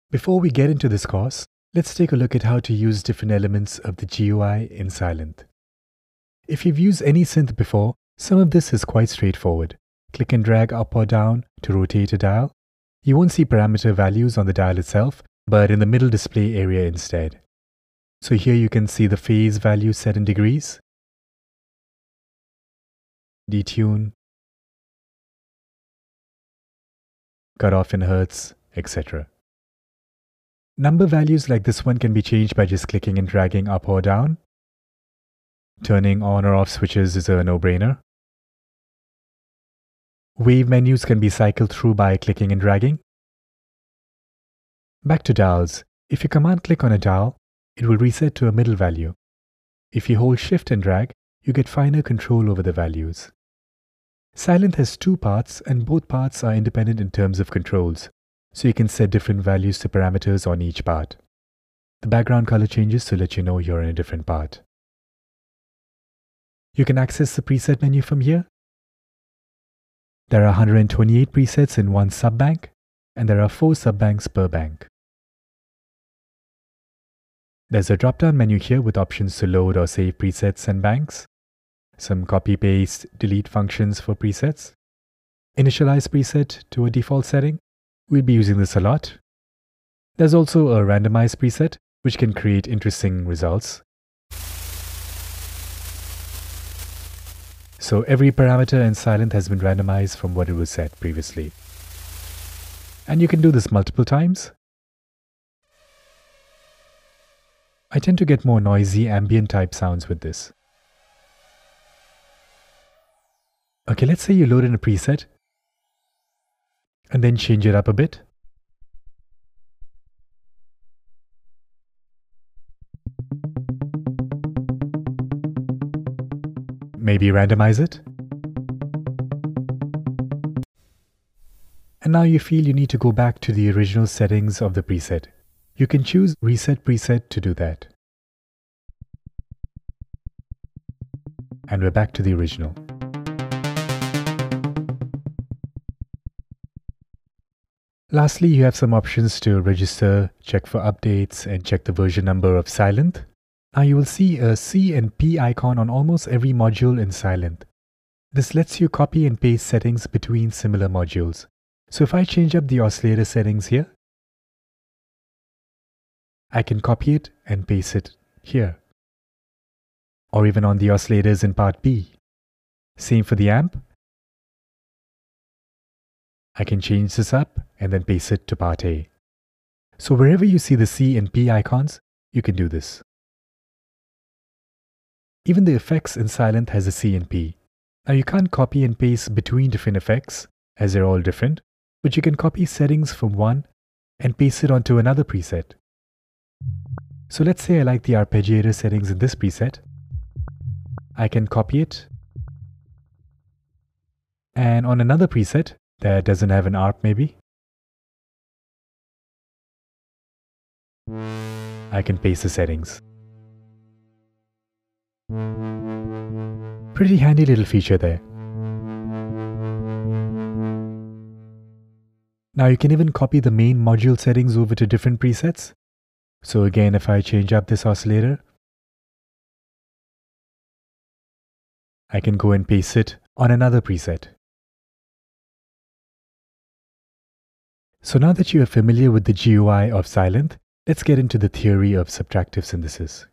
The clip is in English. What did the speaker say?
Before we get into this course, let's take a look at how to use different elements of the GUI in Sylenth. If you've used any synth before, some of this is quite straightforward. Click and drag up or down to rotate a dial. You won't see parameter values on the dial itself, but in the middle display area instead. So here you can see the phase value set in degrees, detune, cutoff in hertz, etc. Number values like this one can be changed by just clicking and dragging up or down. Turning on or off switches is a no-brainer. Wave menus can be cycled through by clicking and dragging. Back to dials. If you command click on a dial, it will reset to a middle value. If you hold shift and drag, you get finer control over the values. Sylenth has two parts, and both parts are independent in terms of controls, so you can set different values to parameters on each part. The background color changes to let you know you're in a different part. You can access the preset menu from here. There are 128 presets in one sub-bank, and there are 4 sub-banks per bank. There's a drop-down menu here with options to load or save presets and banks, some copy-paste, delete functions for presets, initialize preset to a default setting. We'll be using this a lot. There's also a randomize preset, which can create interesting results. So every parameter in Sylenth has been randomized from what it was set previously. And you can do this multiple times. I tend to get more noisy ambient type sounds with this. Okay, let's say you load in a preset and then change it up a bit. Maybe randomize it. And now you feel you need to go back to the original settings of the preset. You can choose Reset Preset to do that. And we're back to the original. Lastly, you have some options to register, check for updates, and check the version number of Sylenth. Now you will see a C and P icon on almost every module in Sylenth. This lets you copy and paste settings between similar modules. So if I change up the oscillator settings here, I can copy it and paste it here. Or even on the oscillators in part B. Same for the amp. I can change this up and then paste it to part A. So wherever you see the C and P icons, you can do this. Even the effects in Sylenth has a C and P. Now you can't copy and paste between different effects, as they're all different, but you can copy settings from one and paste it onto another preset. So let's say I like the arpeggiator settings in this preset. I can copy it, and on another preset that doesn't have an arp maybe, I can paste the settings. Pretty handy little feature there. Now you can even copy the main module settings over to different presets. So again, if I change up this oscillator, I can go and paste it on another preset. So now that you are familiar with the GUI of Sylenth, let's get into the theory of subtractive synthesis.